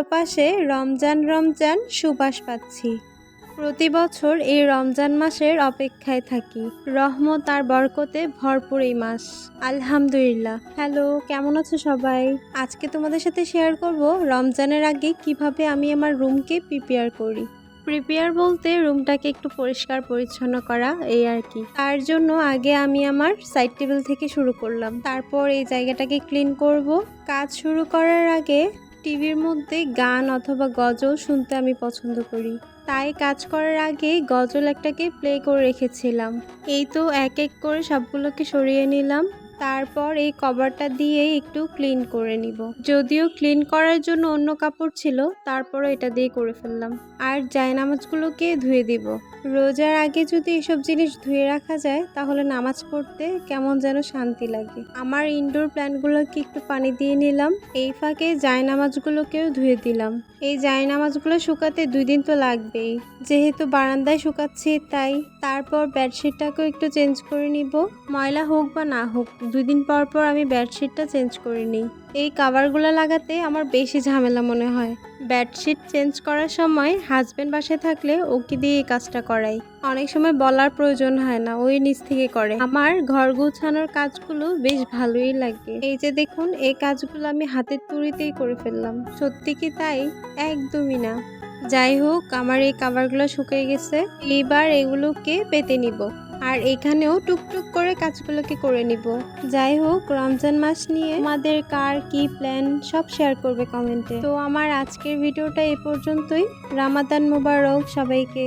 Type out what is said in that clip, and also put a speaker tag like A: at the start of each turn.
A: চারপাশে রমজান রমজান সুবাস পাচ্ছি। প্রতি বছর এই রমজান মাসের অপেক্ষায় থাকি। রহমত আর বরকতে ভরপুর এই মাস। আলহামদুলিল্লাহ। হ্যালো, কেমন আছো সবাই? আজকে তোমাদের সাথে শেয়ার করব রমজানের আগে কিভাবে আমি আমার রুমকে প্রিপেয়ার করি। প্রিপেয়ার বলতে রুমটাকে একটু পরিষ্কার পরিচ্ছন্ন করা, এই আর কি। তার জন্য আগে আমি আমার সাইড টেবিল থেকে শুরু করলাম, তারপর এই জায়গাটাকে ক্লিন করব। কাজ শুরু করার আগে টিভির মধ্যে গান অথবা গজল শুনতে আমি পছন্দ করি, তাই কাজ করার আগে গজল একটাকে প্লে করে রেখেছিলাম। এই তো এক এক করে সবগুলোকে সরিয়ে নিলাম, তারপর এই কভারটা দিয়ে একটু ক্লিন করে নিব। যদিও ক্লিন করার জন্য অন্য কাপড় ছিল, তারপরও এটা দিয়ে করে ফেললাম। আর জায়নামাজগুলোকে ধুয়ে দিব। রোজার আগে যদি এসব জিনিস ধুয়ে রাখা যায় তাহলে নামাজ পড়তে কেমন যেন শান্তি লাগে। আমার ইনডোর প্ল্যান্টগুলোকে একটু পানি দিয়ে নিলাম। এই ফাঁকে জায়নামাজগুলোকেও ধুয়ে দিলাম। এই জায়নামাজগুলো শুকাতে 2 দিন তো লাগবেই, যেহেতু বারান্দায় শুকাচ্ছি তাই। তারপর বেডশিটটাকেও একটু চেঞ্জ করে নিব। ময়লা হোক বা না হোক 2 দিন পর পর আমি বেডশিটটা চেঞ্জ করে নিই। এই কাভারগুলো লাগাতে আমার বেশি ঝামেলা মনে হয়। বেডশিট চেঞ্জ করার সময় হাজবেন্ড বাসায় থাকলে ওকে দিয়ে এই কাজটা করাই। অনেক সময় বলার প্রয়োজন হয় না, ওই নিজ থেকে করে। আমার ঘর গুছানোর কাজগুলো বেশ ভালোই লাগে। এই যে দেখুন, এই কাজগুলো আমি হাতের তুড়িতেই করে ফেললাম। সত্যি কি তাই? একদমই না। যাই হোক, আমার এই কাভারগুলো শুকিয়ে গেছে। এইবার এগুলোকে পেতে নিব, আর এখানেও টুকটুক করে কাজগুলোকে করে নিব। যাই হোক, রমজান মাস নিয়ে আমাদের কার কি প্ল্যান সব শেয়ার করবে কমেন্টে। তো আমার আজকের ভিডিওটা এই পর্যন্তই। রমাদান মোবারক সবাইকে।